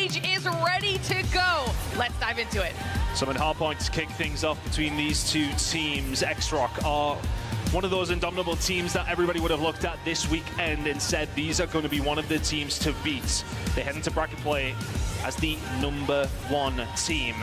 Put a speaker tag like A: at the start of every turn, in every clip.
A: stage is ready to go. Let's dive into it.
B: So in hardpoint to kick things off between these two teams, xrock are one of those indomitable teams that everybody would have looked at this weekend and said these are going to be one of the teams to beat. They head into bracket play as the #1 team.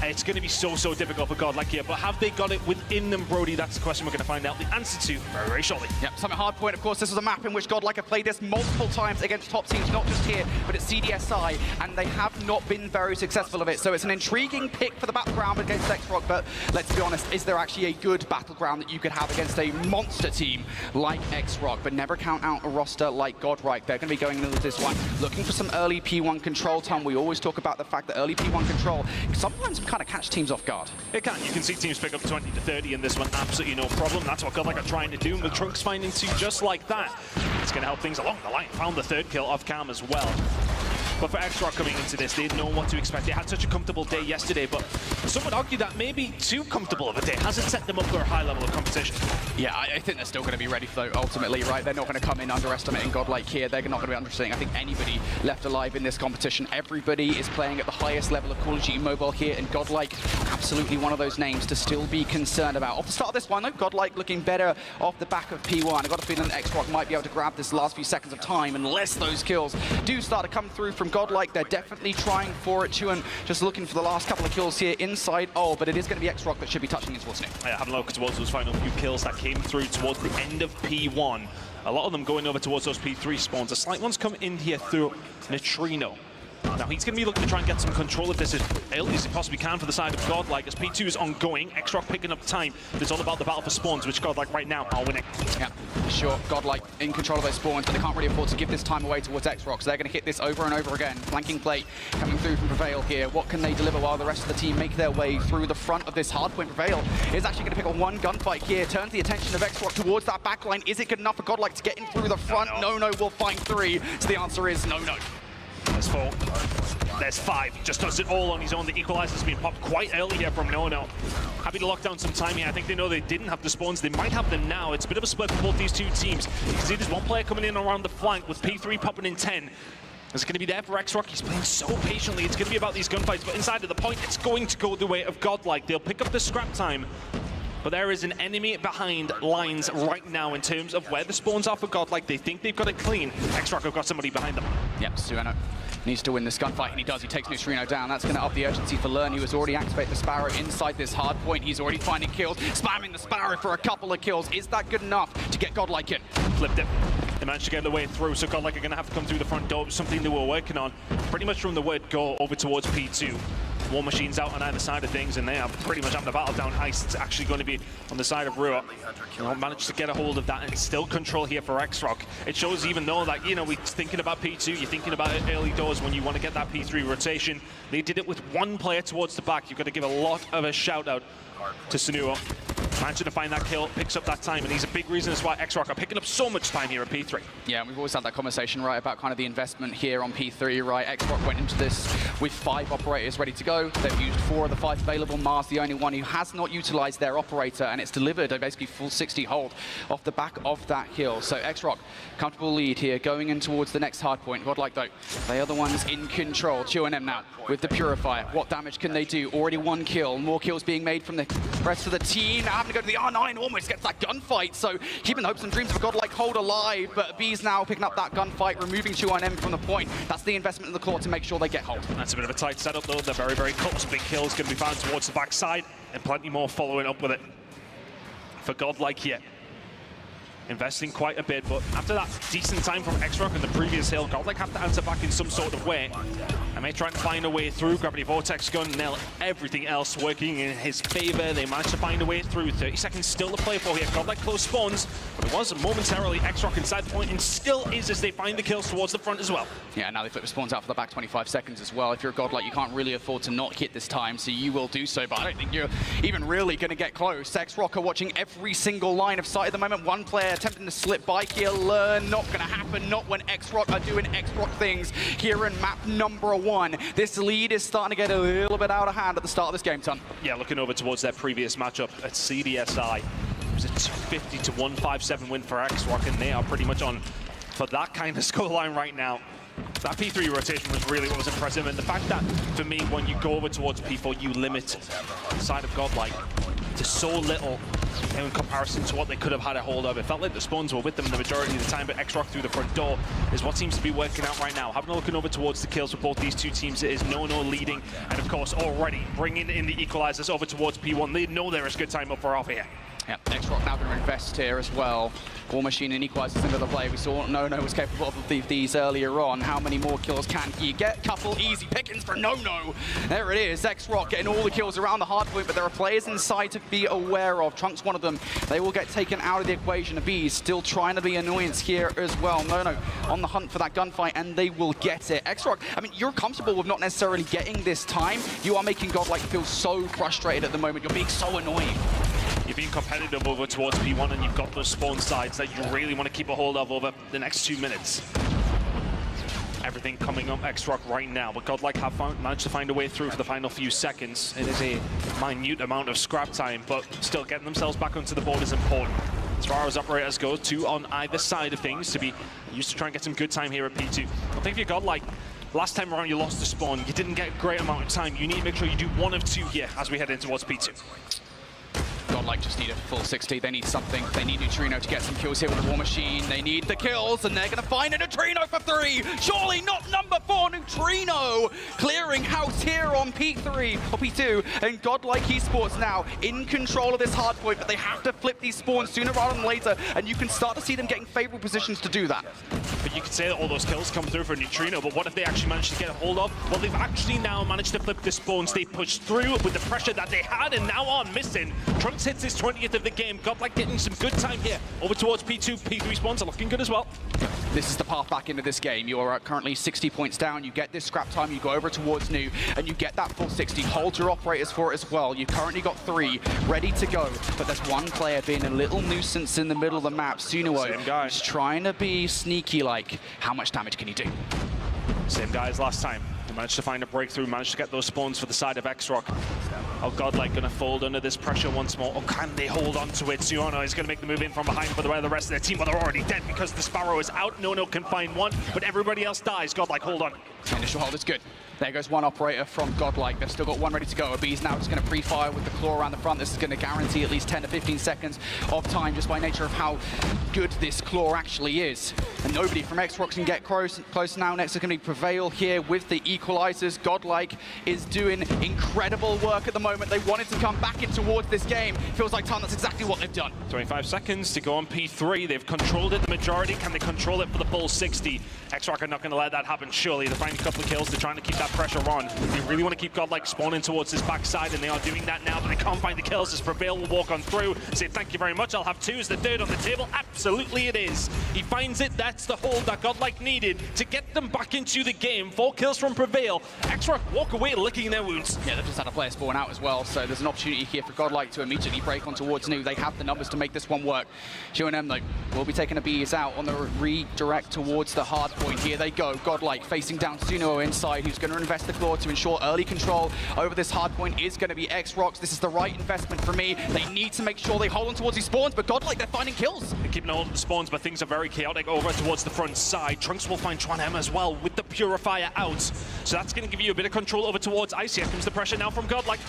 B: It's going to be so difficult for Godlike here, but have they got it within them, Brody? That's the question we're going to find out the answer to very shortly.
C: Yep, Summit Hardpoint, of course, this was a map in which Godlike have played this multiple times against top teams, not just here, but at CDSI, and they have not been very successful of it. So it's an intriguing pick for the battleground against xrock, but let's be honest, is there actually a good battleground that you could have against a monster team like xrock? But never count out a roster like Godlike. They're going to be going into this one looking for some early P1 control time. We always talk about the fact that early P1 control sometimes kind of catch teams off guard.
B: It can. You can see teams pick up 20 to 30 in this one, absolutely no problem. That's what Godlike are trying to do, and with Trunks finding two just like that, it's going to help things along the line. Found the third kill off cam as well. But for xrock coming into this, they didn't know what to expect. They had such a comfortable day yesterday, but some would argue that maybe too comfortable of a day hasn't set them up for a high level of competition.
C: Yeah, I think they're still going to be ready for ultimately, right? They're not going to come in underestimating Godlike here. They're not going to be underestimating, I think, anybody left alive in this competition. Everybody is playing at the highest level of Call of Duty Mobile here, and Godlike, absolutely one of those names to still be concerned about. Off the start of this one, though, Godlike looking better off the back of P1. I've got a feeling that xrock might be able to grab this last few seconds of time unless those kills do start to come through from Godlike. They're definitely trying for it, and just looking for the last couple of kills here inside. Oh, but it is going to be xrock that should be touching into what's new.
B: Yeah, having a look towards those final few kills that came through towards the end of P1. A lot of them going over towards those P3 spawns. A slight one's come in here through Neutrino. Now he's going to be looking to try and get some control of this as early as he possibly can for the side of Godlike, as P2 is ongoing. xrock picking up time. It's all about the battle for spawns, which Godlike right now are winning.
C: Yeah, sure. Godlike in control of those spawns, but they can't really afford to give this time away towards xrock, so they're going to hit this over and over again. Flanking plate coming through from Prevail here. What can they deliver while the rest of the team make their way through the front of this hardpoint? Prevail is actually going to pick up one gunfight here, turns the attention of xrock towards that backline. Is it good enough for Godlike to get in through the front? No, we'll find three. So the answer is no.
B: There's 4. There's 5. He just does it all on his own. The equalizer's been popped quite early here from No. Happy to lock down some time here. I think they know they didn't have the spawns. They might have them now. It's a bit of a split for both these two teams. You can see there's one player coming in around the flank with P3 popping in 10. It's going to be there for xrock. He's playing so patiently. It's going to be about these gunfights, but inside of the point, it's going to go the way of Godlike. They'll pick up the scrap time. But there is an enemy behind lines right now in terms of where the spawns are for Godlike. They think they've got it clean. xrock have got somebody behind them.
C: Yep, Sueno needs to win this gunfight, and he does. He takes Neutrino down. That's going to up the urgency for Learn. He was already activating the Sparrow inside this hard point. He's already finding kills, spamming the Sparrow for a couple of kills. Is that good enough to get Godlike in?
B: Flipped it. They managed to get the way through, so Godlike are going to have to come through the front door. Something they were working on pretty much from the word go over towards P2. War Machines out on either side of things, and they are pretty much having the battle down ice. It's actually going to be on the side of Rua. Managed to get a hold of that and still control here for xrock. It shows even though that, you know, we're thinking about P2, you're thinking about it early doors when you want to get that P3 rotation. They did it with one player towards the back. You've got to give a lot of a shout out to Sunuo. Managing to find that kill, picks up that time, and he's a big reason as why xrock are picking up so much time here at P3.
C: Yeah, we've always had that conversation, right, about kind of the investment here on P3, right? xrock went into this with 5 operators ready to go. They've used 4 of the 5 available. Mars the only one who has not utilized their operator, and it's delivered a basically full 60 hold off the back of that kill. So xrock, comfortable lead here, going in towards the next hard point. Godlike, though, they are the ones in control. Q&M now with the Purifier. What damage can they do? Already 1 kill. More kills being made from the rest of the team. Now having to go to the R9, almost gets that gunfight. So keeping the hopes and dreams of a Godlike hold alive, but B's now picking up that gunfight, removing 2-1M from the point. That's the investment in the claw to make sure they get hold.
B: That's a bit of a tight setup, though. They're very close. Big kills going to be found towards the backside, and plenty more following up with it for Godlike here. Investing quite a bit, but after that decent time from xrock in the previous hill, Godlike have to answer back in some sort of way. And they're trying to find a way through. Gravity Vortex gun, nail everything else working in his favor. They managed to find a way through. 30 seconds still to play for here. Godlike close spawns, but it was momentarily xrock inside the point, and still is as they find the kills towards the front as well.
C: Yeah, now they flip the spawns out for the back 25 seconds as well. If you're a Godlike, you can't really afford to not hit this time, so you will do so, but I don't think you're even really going to get close. xrock are watching every single line of sight at the moment. One player attempting to slip by here. Learn, not going to happen, not when xrock are doing xrock things here in map number 1. This lead is starting to get a little bit out of hand at the start of this game, Ton.
B: Yeah, looking over towards their previous matchup at CDSI. It was a 250 to 157 win for xrock, and they are pretty much on for that kind of scoreline right now. That P3 rotation was really what was impressive, and the fact that, for me, when you go over towards P4, you limit the side of Godlike to so little in comparison to what they could have had a hold of. It felt like the spawns were with them the majority of the time, but xrock through the front door is what seems to be working out right now. Having a look over towards the kills for both these two teams, it is No leading, and of course already bringing in the equalizers over towards P1. They know there is good time up for off here.
C: Yeah, xrock now going to invest here as well. War Machine and equalizers into the play. We saw No was capable of these earlier on. How many more kills can he get? Couple easy pickings for No. There it is. xrock getting all the kills around the hard point, but there are players inside to be aware of. Trunks one of them. They will get taken out of the equation. Bees still trying to be annoyance here as well. No on the hunt for that gunfight, and they will get it. xrock, I mean, you're comfortable with not necessarily getting this time. You are making Godlike feel so frustrated at the moment. You're being so annoying.
B: You're being competitive over towards P1, and you've got those spawn sides that you really want to keep a hold of over the next 2 minutes. Everything coming up xrock right now, but Godlike have managed to find a way through for the final few seconds. It is a minute amount of scrap time, but still getting themselves back onto the board is important. As far as operators go, 2 on either side of things to be used to try and get some good time here at P2. I think if you Godlike, last time around you lost the spawn, you didn't get a great amount of time. You need to make sure you do 1 of 2 here as we head in towards P2.
C: Godlike just need a full 60. They need something. They need Neutrino to get some kills here with the War Machine. They need the kills, and they're going to find a Neutrino for 3. Surely not number 4 Neutrino. Clearing house here on P3 or P2, and Godlike Esports now in control of this hard point, but they have to flip these spawns sooner rather than later, and you can start to see them getting favorable positions to do that.
B: But you could say that all those kills come through for Neutrino, but what if they actually managed to get a hold of? Well, they've actually now managed to flip the spawns. They pushed through with the pressure that they had, and now are missing. Trunks hits his 20th of the game. Godlike getting some good time here. Over towards P2. P3 spawns are looking good as well.
C: This is the path back into this game. You are currently 60 points down. You get this scrap time. You go over towards New, and you get that full 60. Hold your operators for it as well. You've currently got 3 ready to go, but there's one player being a little nuisance in the middle of the map. Sunuo is trying to be sneaky like, how much damage can you do?
B: Same guy as last time. He managed to find a breakthrough, managed to get those spawns for the side of xrock. Oh, Godlike going to fold under this pressure once more. Oh, can they hold on to it? Suono is going to make the move in from behind for the rest of their team, but they're already dead because the Sparrow is out. No can find one, but everybody else dies. Godlike, hold on.
C: Initial hold is good. There goes one operator from Godlike. They've still got 1 ready to go. Bees now just going to pre-fire with the claw around the front. This is going to guarantee at least 10 to 15 seconds of time just by nature of how good this claw actually is. And nobody from xrock can get close now. Next is going to be Prevail here with the equalizers. Godlike is doing incredible work at the moment. They wanted to come back in towards this game. Feels like time, that's exactly what they've done.
B: 25 seconds to go on P3. They've controlled it the majority. Can they control it for the full 60? xrock are not going to let that happen, surely. They're finding a couple of kills. They're trying to keep that pressure on. They really want to keep Godlike spawning towards his backside, and they are doing that now, but they can't find the kills as Prevail will walk on through. Say, thank you very much, I'll have 2 as the 3rd on the table. Absolutely it is. He finds it. That's the hold that Godlike needed to get them back into the game. 4 kills from Prevail. xrock walk away licking their wounds.
C: Yeah, they've just had a player spawn out as well, so there's an opportunity here for Godlike to immediately break on towards New. They have the numbers to make this one work. G&M, though, will be taking a bees out on the redirect towards the hard point. Here they go. Godlike facing down Sunuo inside, who's going to invest the claw to ensure early control over this hard point is going to be xrock's. This is the right investment for me. They need to make sure they hold on towards these spawns, but Godlike, they're finding kills.
B: They're keeping hold of the spawns, but things are very chaotic over towards the front side. Trunks will find Tron M as well with the Purifier out. So that's going to give you a bit of control over towards Ice. Here comes the pressure now from Godlike.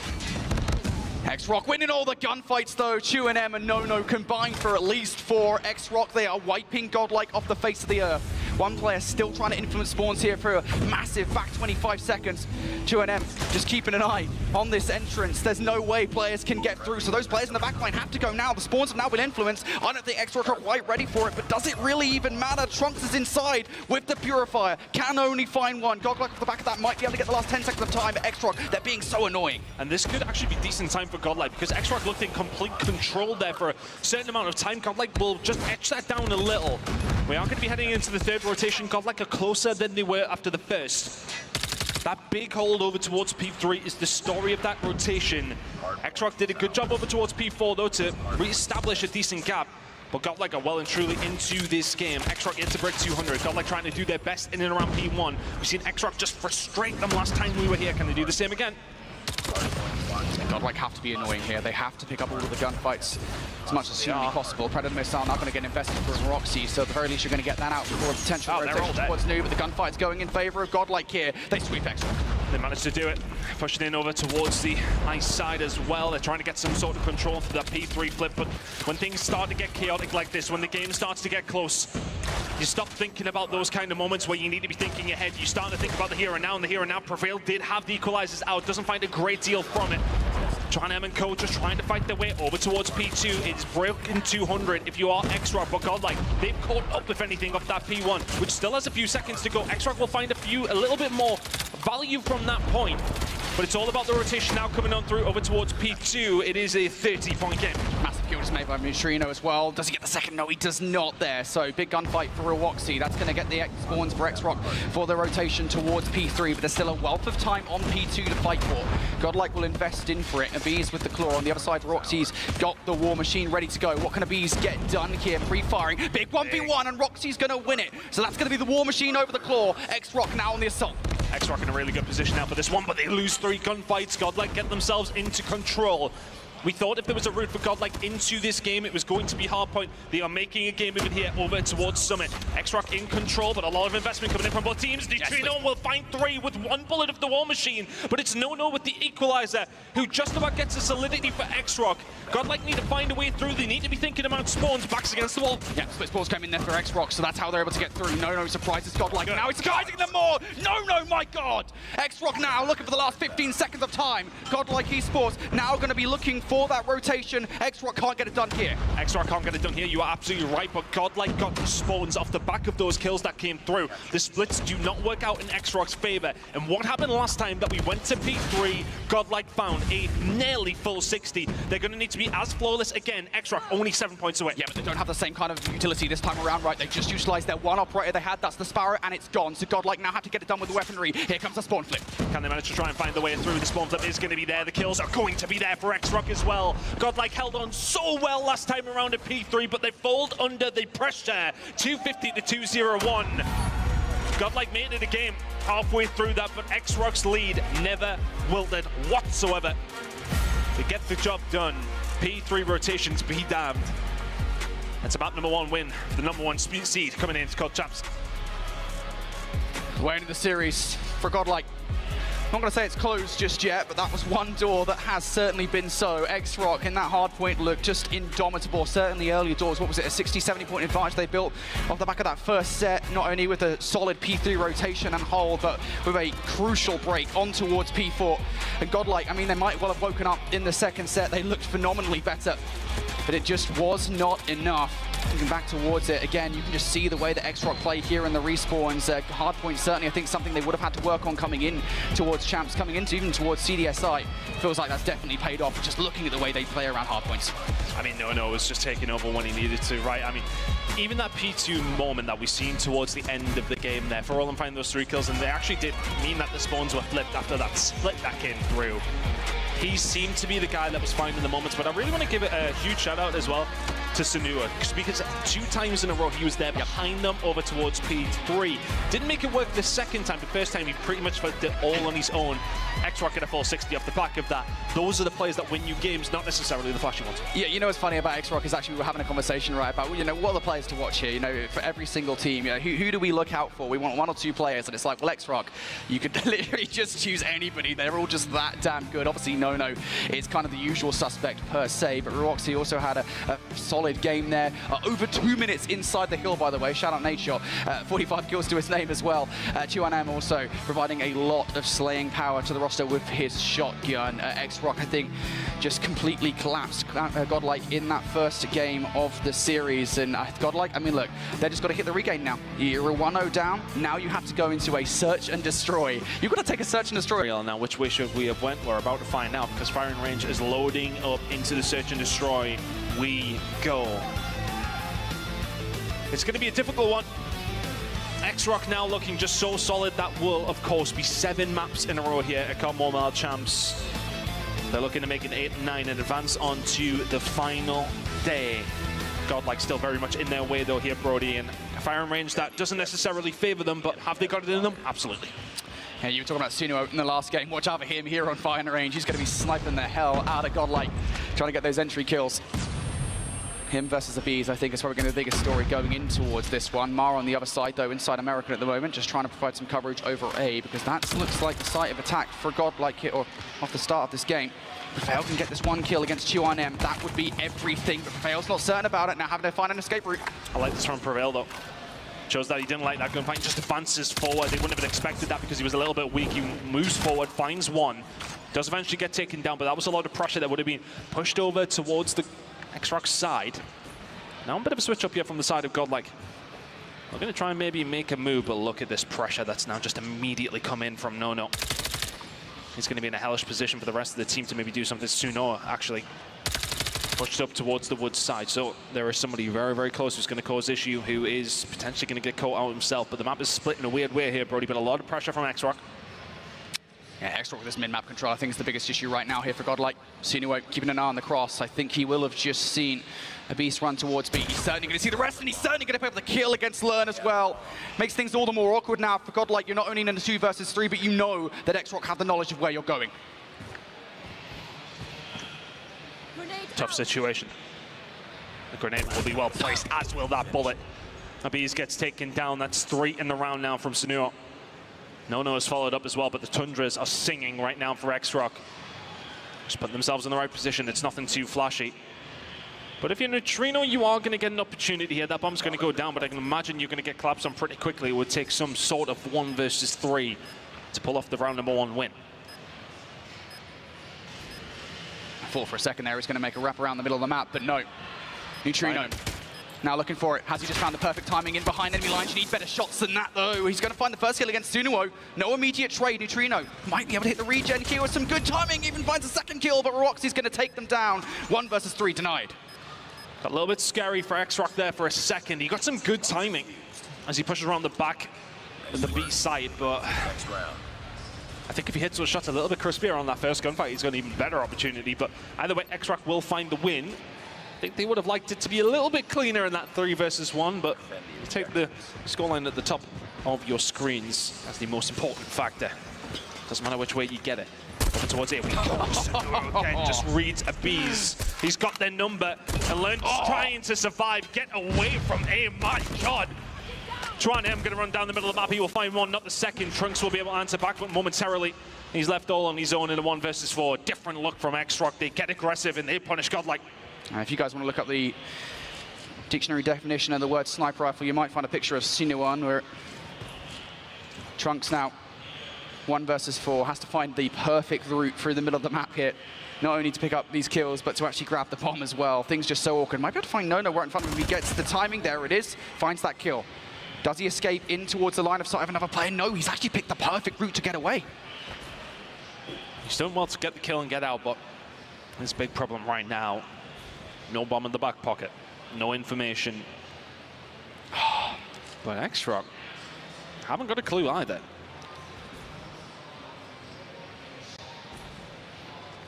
C: xrock winning all the gunfights though. G&M and No combined for at least 4. xrock, they are wiping Godlike off the face of the earth. One player still trying to influence spawns here for a massive back 25 seconds. G&M just keeping an eye on this entrance. There's no way players can get through, so those players in the backline have to go now. The spawns have now been influenced. I don't think xrock are quite ready for it, but does it really even matter? Trunks is inside with the Purifier. Can only find 1. Godlike off the back of that might be able to get the last 10 seconds of time, but xrock, they're being so annoying.
B: And this could actually be decent time for Godlike, because xrock looked in complete control there for a certain amount of time. Godlike will just etch that down a little. We are going to be heading into the 3rd rotation. Godlike are closer than they were after the 1st. That big hold over towards P3 is the story of that rotation. xrock did a good job over towards P4 though to re-establish a decent gap. But Godlike are well and truly into this game. xrock gets to break 200. Godlike trying to do their best in and around P1. We've seen xrock just frustrate them last time we were here. Can they do the same again?
C: Godlike have to be annoying here. They have to pick up all of the gunfights as much as humanly possible. Predator missile not going to get invested for Roxy, so at the very least you're going to get that out before a potential rotation towards New, but the gunfight's going in favor of Godlike here. They sweep xrock.
B: They managed to do it, pushing in over towards the ice side as well. They're trying to get some sort of control for that P3 flip, but when things start to get chaotic like this, when the game starts to get close, you stop thinking about those kind of moments where you need to be thinking ahead. You start to think about the here and now, and the here and now prevail. Did have the equalizers out, doesn't find a great deal from it. Trying and Co just trying to fight their way over towards P2. It's broken 200 if you are xrock, but Godlike, they've caught up, if anything, off that P1, which still has a few seconds to go. xrock will find a little bit more value from that point, but it's all about the rotation now coming on through over towards P2. It is a 30-point game.
C: Massive kill just made by Neutrino as well. Does he get the second? No, he does not there. So big gunfight for Roxy. That's going to get the spawns for xrock for the rotation towards P3, but there's still a wealth of time on P2 to fight for. Godlike will invest in for it. Abiz with the claw on the other side. Roxy's got the war machine ready to go. What can Abiz get done here? Pre-firing. Big 1v1, and Roxy's going to win it. So that's going to be the war machine over the claw. xrock now on the assault.
B: xrock in a really good position now for this one, but they lose 3 gunfights. Godlike get themselves into control. We thought if there was a route for Godlike into this game, it was going to be Hardpoint. They are making a game movement here over towards Summit. xrock in control, but a lot of investment coming in from both teams. Neutrino will find 3 with 1 bullet of the War Machine, but it's no-no with the Equalizer, who just about gets a solidity for xrock. Godlike need to find a way through. They need to be thinking about spawns. Backs against the wall.
C: Yeah, split spawns came in there for xrock, so that's how they're able to get through. No surprises, Godlike. Now he's guiding them more. No, my God. xrock now looking for the last 15 seconds of time. Godlike esports now going to be looking for that rotation. xrock can't get it done here.
B: xrock can't get it done here. You are absolutely right, but Godlike got the spawns off the back of those kills that came through. The splits do not work out in xrock's favor. And what happened last time that we went to P3, Godlike found a nearly full 60. They're going to need to be as flawless again. xrock only 7 points away.
C: Yeah, but they don't have the same kind of utility this time around, right? They just utilized their one operator they had. That's the Sparrow, and it's gone. So Godlike now have to get it done with the weaponry. Here comes the spawn flip.
B: Can they manage to try and find the way through? The spawn flip is going to be there. The kills are going to be there for xrock as well. Godlike held on so well last time around at P3, but they fold under the pressure. 250 to 201. Godlike made it a game halfway through that, but xrock's lead never wilted whatsoever. They get the job done. P3 rotations be damned. It's about #1 win. The #1 seed coming in. It's called Chaps.
C: Way into the series for Godlike. Not going to say it's closed just yet, but that was one door that has certainly been so. xrock in that hard point looked just indomitable. Certainly earlier doors, what was it, a 60-70 point advantage they built off the back of that first set, not only with a solid P3 rotation and hold, but with a crucial break on towards P4. And Godlike, I mean, they might well have woken up in the second set. They looked phenomenally better, but it just was not enough. Looking back towards it again, you can just see the way that xrock play here in the respawns. Hardpoint certainly, I think, something they would have had to work on coming in towards Champs, coming into even towards CDSI. Feels like that's definitely paid off, just looking at the way they play around hardpoints.
B: I mean, no was just taking over when he needed to, right? I mean, even that P2 moment that we seen towards the end of the game there, for all I'm finding those 3 kills, and they actually did mean that the spawns were flipped after that split that came through. He seemed to be the guy that was finding the moments, but I really want to give it a huge shout out as well to Sanua, because 2 times in a row he was there behind them over towards P3. Didn't make it work the second time. The first time he pretty much flipped it all on his own. xrock get a full 60 off the back of that. Those are the players that win you games, not necessarily the flashy ones.
C: Yeah, you know what's funny about xrock is actually we were having a conversation right about, you know, what are the players to watch here? You know, for every single team, you know, who do we look out for? We want 1 or 2 players, and it's like, well, xrock, you could literally just choose anybody. They're all just that damn good. Obviously, no, it's kind of the usual suspect per se, but Roxy also had a solid game there. Over 2 minutes inside the hill, by the way. Shout out Nate Shot. 45 kills to his name as well. Chuanem also providing a lot of slaying power to the roster with his shotgun. xrock, I think, just completely collapsed Godlike in that first game of the series. And Godlike, I mean, look, they just got to hit the regain now. You're a 1-0 down. Now you have to go into a search and destroy. You've got to take a search and destroy.
B: Now, which way should we have went? We're about to find out, because firing range is loading up into the search and destroy. We go. It's going to be a difficult one. xrock now looking just so solid. That will, of course, be 7 maps in a row here at Mobile Champs. They're looking to make an 8 and 9 and advance on to the final day. Godlike still very much in their way, though, here, Brody. And a firing range that doesn't necessarily favor them, but have they got it in them? Absolutely.
C: Yeah, you were talking about Sunuo in the last game. Watch out for him here on fire in range. He's going to be sniping the hell out of Godlike, trying to get those entry kills. Him versus the Bees, I think, is probably going to be the biggest story going in towards this one. Mara on the other side, though, inside American at the moment, just trying to provide some coverage over A, because that looks like the site of attack for Godlike here, or off the start of this game. If Fail can get this one kill against Chuan-M, that would be everything, but Fail's not certain about it, now having to find an escape route.
B: I like this from Prevail, though. Shows that he didn't like that gunfight, just advances forward. They wouldn't have expected that because he was a little bit weak. He moves forward, finds one, does eventually get taken down, but that was a lot of pressure that would have been pushed over towards the xrock's side. Now a bit of a switch up here from the side of Godlike. We're going to try and maybe make a move, but look at this pressure that's now just immediately come in from Nono. He's going to be in a hellish position for the rest of the team to maybe do something. Sunoa actually pushed up towards the woods side, so there is somebody very, very close who's going to cause issue, who is potentially going to get caught out himself. But the map is split in a weird way here, Brody, but a lot of pressure from xrock.
C: Yeah, xrock with this mid-map control, I think, is the biggest issue right now here for Godlike. Sunuo keeping an eye on the cross. I think he will have just seen a Beast run towards B. He's certainly going to see the rest, and he's certainly going to be able to kill against Learn as well. Makes things all the more awkward now for Godlike. You're not only in a 2 versus 3, but you know that xrock have the knowledge of where you're going.
B: Tough situation. The grenade will be well placed, as will that bullet. Abiz gets taken down. That's 3 in the round now from Sunuo. Nono has followed up as well, but the Tundras are singing right now for xrock. Just put themselves in the right position. It's nothing too flashy. But if you're Neutrino, you are going to get an opportunity here. That bomb's going to go down, but I can imagine you're going to get collapsed on pretty quickly. It would take some sort of 1 versus 3 to pull off the round number 1 win.
C: I thought for a second there he's going to make a wrap around the middle of the map, but no. Neutrino. Now looking for it. Has he just found the perfect timing in behind enemy lines? You need better shots than that, though. He's going to find the first kill against Sunuo. No immediate trade. Neutrino might be able to hit the regen kill with some good timing. Even finds a second kill, but Roxy's going to take them down. 1 versus 3 denied.
B: Got a little bit scary for xrock there for a second. He got some good timing as he pushes around the back of the B side, but I think if he hits those shots a little bit crispier on that first gunfight, he's got an even better opportunity. But either way, xrock will find the win. I think they would have liked it to be a little bit cleaner in that 3 versus 1, but you take the scoreline at the top of your screens as the most important factor. Doesn't matter which way you get it. Over towards it we go. Again, just reads Abiz. He's got their number and Learn's trying to survive. Get away from A, my God. Chuan-M going to run down the middle of the map. He will find one, not the second. Trunks will be able to answer back, but momentarily he's left all on his own in a 1 versus 4. Different look from xrock. They get aggressive and they punish Godlike.
C: If you guys want to look up the dictionary definition of the word sniper rifle, you might find a picture of Sinuan where Trunks now 1 versus 4 has to find the perfect route through the middle of the map here, not only to pick up these kills but to actually grab the bomb as well. Things just so awkward. Might be able to find Nono right in front of him. He gets the timing. There it is. Finds that kill. Does he escape in towards the line of sight of another player? No, he's actually picked the perfect route to get away.
B: He's done well to get the kill and get out, but there's a big problem right now. No bomb in the back pocket, no information. But xrock haven't got a clue either.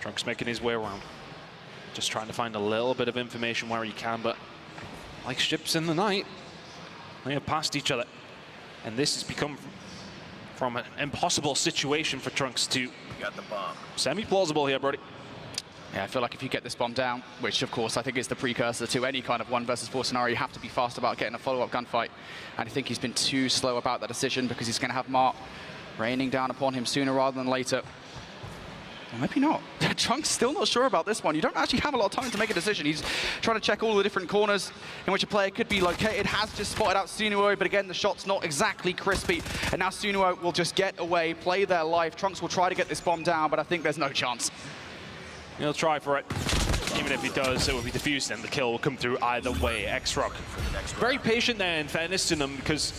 B: Trunks making his way around, just trying to find a little bit of information where he can, but like ships in the night, they have passed each other. And this has become from an impossible situation for Trunks to semi-plausible here, Brody.
C: Yeah, I feel like if you get this bomb down, which of course I think is the precursor to any kind of 1 versus 4 scenario, you have to be fast about getting a follow-up gunfight. And I think he's been too slow about that decision because he's going to have Mark raining down upon him sooner rather than later. Or maybe not. Trunks still not sure about this one. You don't actually have a lot of time to make a decision. He's trying to check all the different corners in which a player could be located. Has just spotted out Sunuo, but again, the shot's not exactly crispy. And now Sunuo will just get away, play their life. Trunks will try to get this bomb down, but I think there's no chance.
B: He'll try for it. Even if he does, it will be defused and the kill will come through either way. xrock very patient there, in fairness to them, because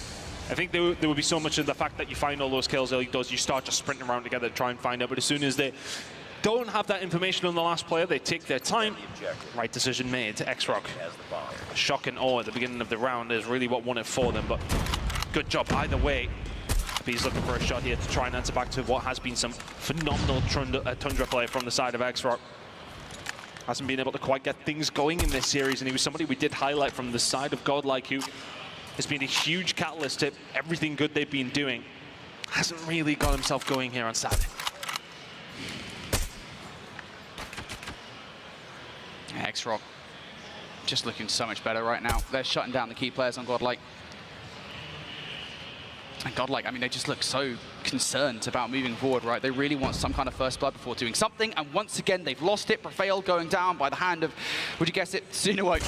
B: I think there would be so much of the fact that you find all those kills early does, you start just sprinting around together to try and find out. But as soon as they don't have that information on the last player, they take their time. Right decision made to xrock. A shocking at the beginning of the round is really what won it for them, but good job either way. He's looking for a shot here to try and answer back to what has been some phenomenal Tundra play from the side of xrock. Hasn't been able to quite get things going in this series, and he was somebody we did highlight from the side of Godlike, who has been a huge catalyst to everything good they've been doing. hasn't really got himself going here on Saturday.
C: xrock just looking so much better right now. They're shutting down the key players on Godlike. And Godlike, I mean, they just look so concerned about moving forward, right? They really want some kind of first blood before doing something, and once again, they've lost it. Prevail going down by the hand of, would you guess it, Sunuo.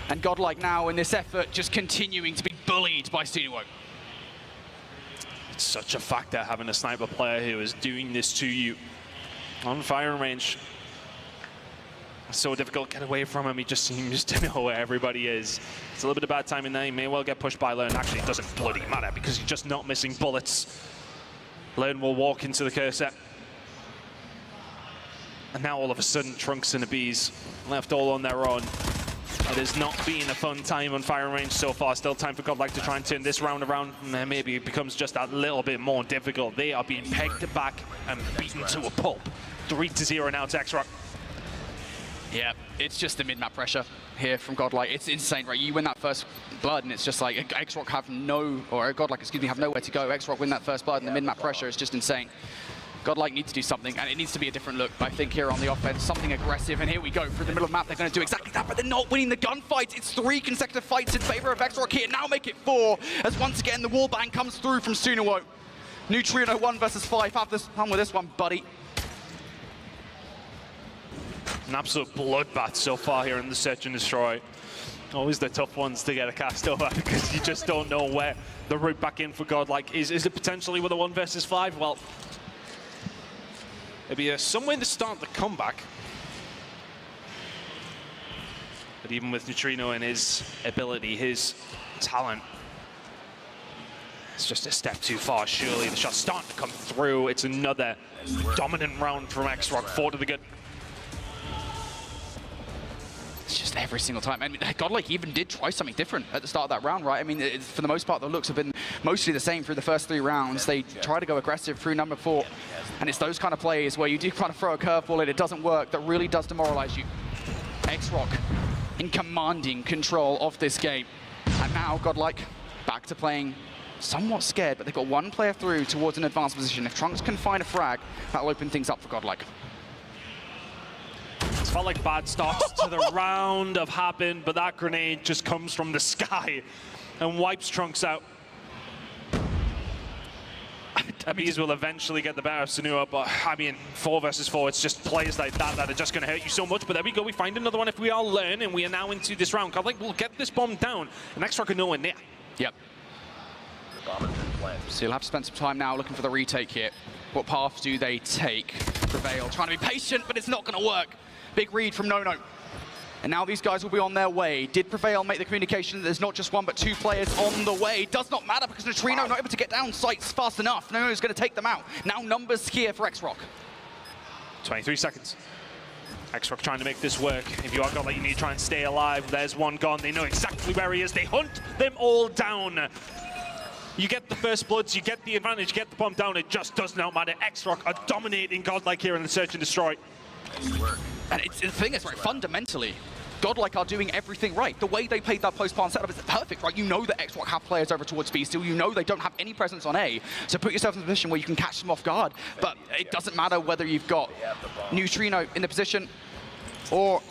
C: And Godlike now in this effort just continuing to be bullied by Sunuo.
B: It's such a factor having a sniper player who is doing this to you on firing range. It's so difficult to get away from him. He just seems to know where everybody is. It's a little bit of bad timing there. He may well get pushed by Learn. Actually, it doesn't bloody matter because he's just not missing bullets. Learn will walk into the cursor. And now all of a sudden, Trunks and the Bees left all on their own. It has not been a fun time on firing range so far. Still time for Godlike to try and turn this round around. And maybe it becomes just a little bit more difficult. They are being pegged back and beaten to a pulp. 3-0 now to xrock.
C: Yeah, it's just the mid-map pressure here from Godlike. It's insane, right? You win that first blood, and it's just like xrock have no, or Godlike, excuse me, have nowhere to go. xrock win that first blood, and the mid-map pressure is just insane. Godlike need to do something, and it needs to be a different look, I think, here on the offense. Something aggressive, and here we go. Through the middle of the map, they're going to do exactly that, but they're not winning the gunfight. It's 3 consecutive fights in favor of xrock here. Now make it 4, as once again, the wallbang comes through from Sunuo. Neutrino 1 versus 5. Have this fun with this one, buddy.
B: An absolute bloodbath so far here in the Search and Destroy. Always the tough ones to get a cast over because you just don't know where the route back in for Godlike is. Is it potentially with a 1 versus 5? Well, it'd be some way to start the comeback. But even with Neutrino and his ability, his talent, it's just a step too far, surely. The shot's starting to come through. It's another dominant round from xrock, 4 to the good.
C: It's just every single time. I mean, Godlike even did try something different at the start of that round, right? I mean, for the most part, the looks have been mostly the same through the first 3 rounds. They try to go aggressive through number 4, and it's those kind of plays where you do kind of throw a curveball and it doesn't work that really does demoralize you. xrock in commanding control of this game. And now Godlike back to playing somewhat scared, but they've got 1 player through towards an advanced position. If Trunks can find a frag, that'll open things up for Godlike.
B: It's felt like bad starts to the round have happened, but that grenade just comes from the sky and wipes Trunks out. Bees will eventually get the better of Sunuo, but I mean, 4 versus 4, it's just players like that that are just going to hurt you so much. But there we go, we find another one if we all learn, and we are now into this round. Godlike will get this bomb down, and xrock are nowhere near.
C: Yep. So you'll have to spend some time now looking for the retake here. What path do they take? Prevail, trying to be patient, but it's not going to work. Big read from Nono. And now these guys will be on their way. Did Prevail make the communication that there's not just 1 but 2 players on the way? Does not matter because Neutrino not able to get down sights fast enough. Nono's going to take them out. Now numbers here for xrock.
B: 23 seconds. xrock trying to make this work. If you are Godlike, you need to try and stay alive. There's one gone. They know exactly where he is. They hunt them all down. You get the first bloods, you get the advantage, you get the bomb down. It just does not matter. xrock are dominating Godlike here in the Search and Destroy.
C: And the thing is, right, fundamentally, Godlike are doing everything right. The way they played that post-plant setup is perfect, right? You know that xrock have players over towards B still. You know they don't have any presence on A. So put yourself in a position where you can catch them off guard. But it doesn't matter whether you've got Neutrino in the position or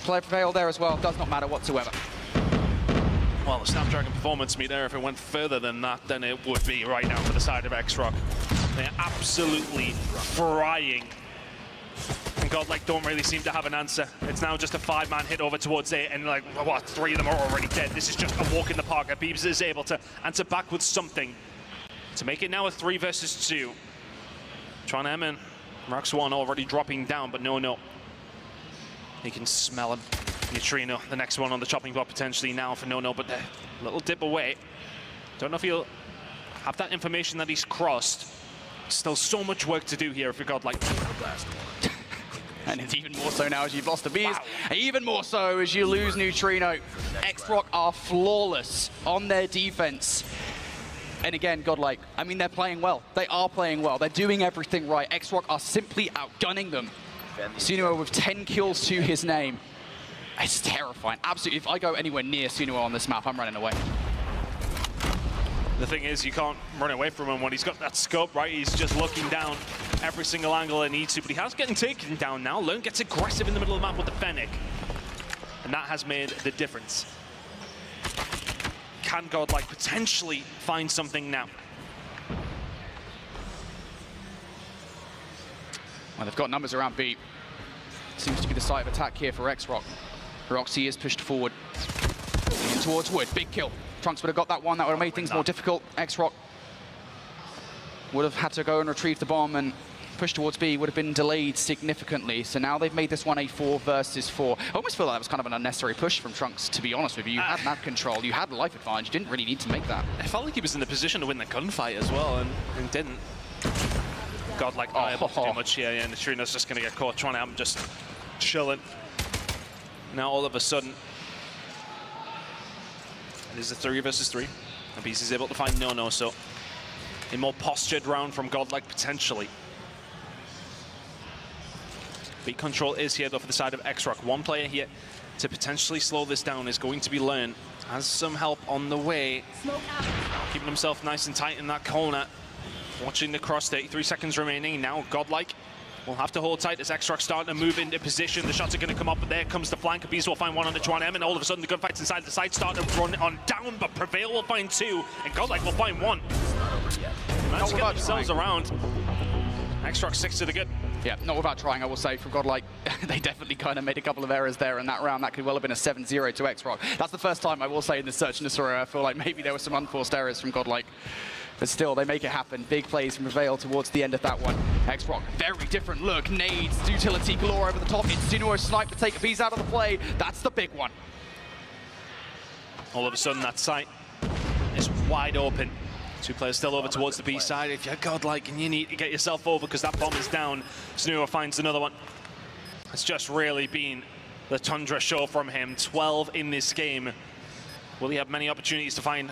C: player Prevail there as well. Does not matter whatsoever.
B: Well, the Snapdragon performance meter, if it went further than that, then it would be right now for the side of xrock. They're absolutely frying. And Godlike don't really seem to have an answer. It's now just a 5-man hit over towards A, and like, what, 3 of them are already dead. This is just a walk in the park. Beebs is able to answer back with something to make it now a 3 versus 2. Trying to M in. Rax 1 already dropping down, but no. He can smell him. Neutrino, the next one on the chopping block potentially now for No, but they're a little dip away. Don't know if he'll have that information that he's crossed. Still so much work to do here for Godlike.
C: And it's even more so now as you've lost the Bees. Wow. Even more so as you lose Neutrino. xrock are flawless on their defense. And again, Godlike, I mean, they're playing well. They are playing well. They're doing everything right. xrock are simply outgunning them. Sunuo with 10 kills to his name. It's terrifying. Absolutely. If I go anywhere near Sunuo on this map, I'm running away.
B: The thing is, you can't run away from him when he's got that scope, right? He's just looking down every single angle he needs to, but he has getting taken down now. Lern gets aggressive in the middle of the map with the Fennec, and that has made the difference. Can Godlike potentially find something now?
C: Well, they've got numbers around B. Seems to be the site of attack here for xrock. Roxy is pushed forward in towards Wood. Big kill. Trunks would have got that one. That would have made things more difficult. xrock would have had to go and retrieve the bomb, and push towards B would have been delayed significantly. So now they've made this one a 4 versus 4. I almost feel like that was kind of an unnecessary push from Trunks, to be honest with you. You had map control, you had life advantage, you didn't really need to make that.
B: I felt like he was in the position to win the gunfight as well, and didn't. Godlike not able to do much here, and Trina's just going to get caught trying to just chilling. Now all of a sudden, it is a 3 versus 3. And BC is able to find No, so a more postured round from Godlike potentially. Beat control is here though for the side of xrock. One player here to potentially slow this down is going to be Lern. Has some help on the way. Keeping himself nice and tight in that corner. Watching the cross, 33 seconds remaining. Now Godlike will have to hold tight as xrock starting to move into position. The shots are going to come up, but there comes the flank. Bees will find one on the Chuan-M, and all of a sudden the gunfight's inside the site start to run on down, but Prevail will find 2, and Godlike will find 1. Managed to get themselves around. xrock 6 to the good.
C: Yeah, not without trying, I will say, from Godlike. They definitely kind of made a couple of errors there in that round. That could well have been a 7-0 to xrock. That's the first time, I will say, in the Search and Destroy, I feel like maybe there were some unforced errors from Godlike. But still, they make it happen. Big plays from Prevail towards the end of that one. xrock, very different look. Nades, utility galore over the top. Insinuo snipe to take Bees out of the play. That's the big one.
B: All of a sudden, that site is wide open. 2 players still over towards the B side. If you're Godlike and you need to get yourself over because that bomb is down, Snua finds another one. It's just really been the Tundra show from him. 12 in this game. Will he have many opportunities to find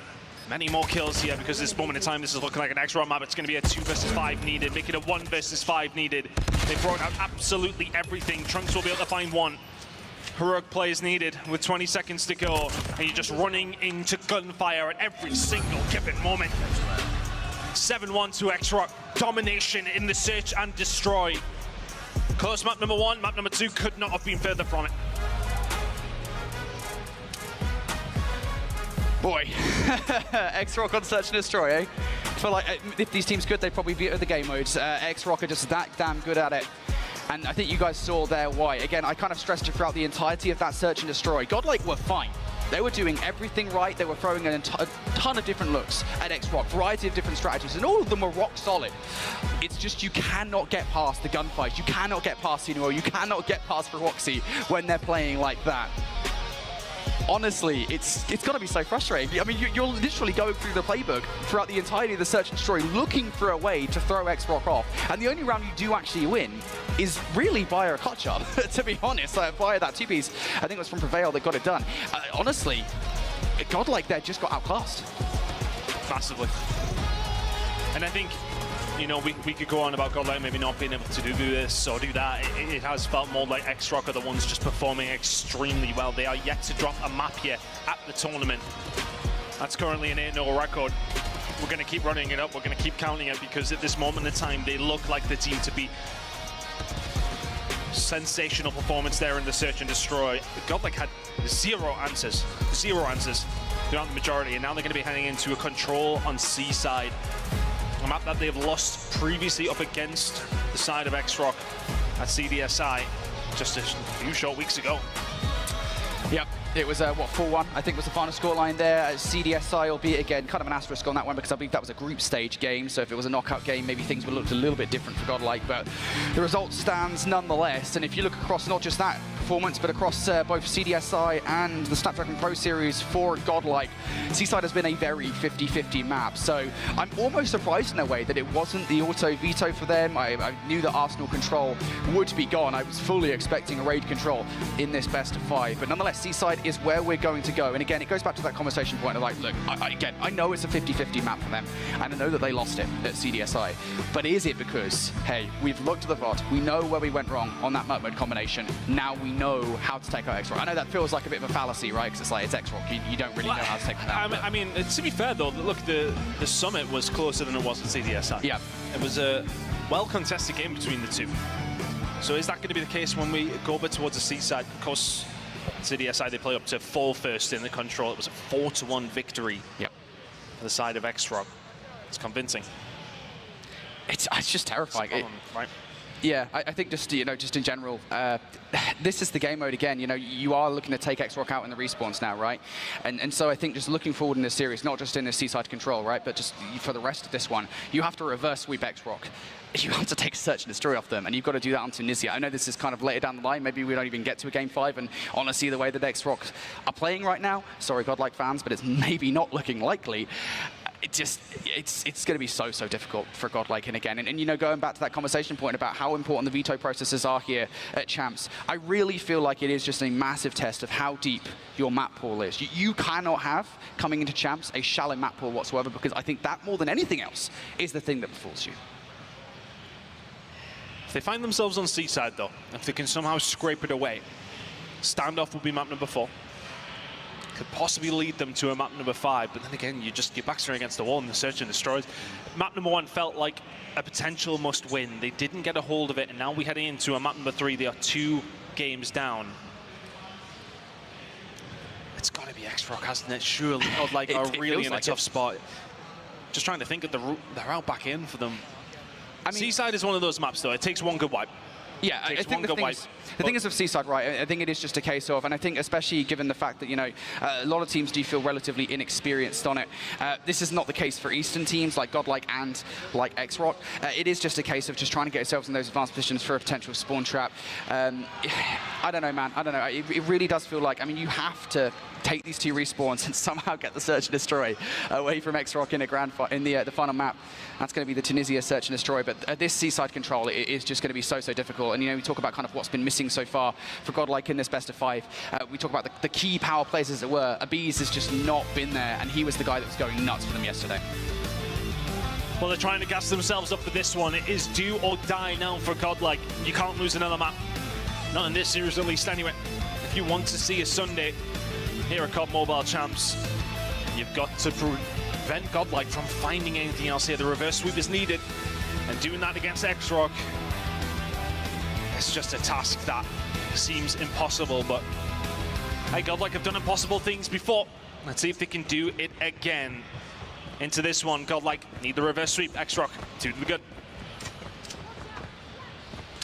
B: many more kills here? Because at this moment in time, this is looking like an xrock map. It's going to be a 2 versus 5 needed, make it a 1 versus 5 needed. They brought out absolutely everything. Trunks will be able to find 1. Heroic plays needed with 20 seconds to go, and you're just running into gunfire at every single given moment. 7-1 to xrock. Domination in the search and destroy. Close map number 1, map number 2 could not have been further from it.
C: Boy, xrock on Search and Destroy, eh? I feel like if these teams could, they'd probably be at the game modes. xrock are just that damn good at it. And I think you guys saw there why. Again, I kind of stressed it throughout the entirety of that Search and Destroy. Godlike were fine. They were doing everything right. They were throwing a ton of different looks at xrock, variety of different strategies, and all of them were rock solid. It's just you cannot get past the gunfights. You cannot get past Sinuo. You cannot get past Roxy when they're playing like that. Honestly, it's got to be so frustrating. I mean, you're literally going through the playbook throughout the entirety of the Search and Destroy, looking for a way to throw xrock off. And the only round you do actually win is really via a clutch up, to be honest, via that 2-piece. I think it was from Prevail that got it done. Honestly, Godlike there just got outclassed.
B: Massively. And I think, you know, we could go on about Godlike maybe not being able to do this or do that. It has felt more like xrock are the ones just performing extremely well. They are yet to drop a map here at the tournament. That's currently an 8-0 record. We're going to keep running it up. We're going to keep counting it because at this moment in time, they look like the team to be sensational performance there in the Search and Destroy. Godlike had 0 answers throughout the majority, and now they're going to be heading into a control on C side. A map that they've lost previously up against the side of xrock at CDSI just a few short weeks ago.
C: Yep, it was, what, 4-1, I think was the final scoreline there. CDSI, albeit again, kind of an asterisk on that one because I believe that was a group stage game, so if it was a knockout game, maybe things would look a little bit different for Godlike, but the result stands nonetheless, and if you look across not just that performance, but across both CDSI and the Snapdragon Pro Series for Godlike, Seaside has been a very 50-50 map, so I'm almost surprised in a way that it wasn't the auto veto for them. I knew that Arsenal control would be gone. I was fully expecting a raid control in this best of 5, but nonetheless, Seaside is where we're going to go. And again, it goes back to that conversation point of like, look, I know it's a 50-50 map for them, and I know that they lost it at CDSI, but is it because, hey, we've looked at the VOD, we know where we went wrong on that map mode combination, now we know how to take out xrock. I know that feels like a bit of a fallacy, right? Because it's like, it's xrock. You don't really know how to take them out.
B: I mean, to be fair, though, look, the Summit was closer than it was at CDSI.
C: Yeah.
B: It was a well-contested game between the two. So is that going to be the case when we go over towards the Seaside? Of course, CDSI, they play up to full first in the control. It was a 4-1 victory for the side of xrock. It's convincing.
C: It's just terrifying.
B: Right?
C: Yeah, I think just in general, this is the game mode again. You are looking to take xrock out in the respawns now, right? And so I think just looking forward in this series, not just in the Seaside control, right, but just for the rest of this one, you have to reverse sweep xrock. You have to take search and destroy off them, and you've got to do that on Tunisia. I know this is kind of later down the line. Maybe we don't even get to a game 5, and honestly, the way that xrock are playing right now, sorry, Godlike fans, but it's maybe not looking likely. It's going to be so difficult for Godlike. And again, and going back to that conversation point about how important the veto processes are here at Champs, I really feel like it is just a massive test of how deep your map pool is. You cannot have, coming into Champs, a shallow map pool whatsoever, because I think that more than anything else is the thing that befalls you.
B: If they find themselves on Seaside, though, if they can somehow scrape it away, standoff will be map number 4. Could possibly lead them to a map number 5, but then again, your backs are against the wall and the search and destroys. Map number 1 felt like a potential must-win. They didn't get a hold of it, and now we head into a map number 3. They are 2 games down. It's got to be xrock, hasn't it? Surely, Godlike are really in a tough spot. Just trying to think of the route back in for them. I mean, Seaside is one of those maps, though. It takes one good wipe.
C: Yeah, I think the thing is with Seaside, right, I think it is just a case of, and I think especially given the fact that, a lot of teams do feel relatively inexperienced on it. This is not the case for Eastern teams like Godlike and like xrock. It is just a case of just trying to get yourselves in those advanced positions for a potential spawn trap. I don't know, man. I don't know. It really does feel like, you have to take these 2 respawns and somehow get the search and destroy away from xrock in the final map. That's going to be the Tunisia search and destroy. But this Seaside control is just going to be so difficult. And we talk about kind of what's been missing so far for Godlike in this best of 5. We talk about the key power plays, as it were. Abiz has just not been there, and he was the guy that was going nuts for them yesterday.
B: Well, they're trying to gas themselves up for this one. It is do or die now for Godlike. You can't lose another map. Not in this series, at least, anyway. If you want to see a Sunday here at COD Mobile Champs, you've got to prevent Godlike from finding anything else here. The reverse sweep is needed, and doing that against xrock, it's just a task that seems impossible. But hey, Godlike have done impossible things before. Let's see if they can do it again. Into this one, Godlike need the reverse sweep. xrock, 2 to the good.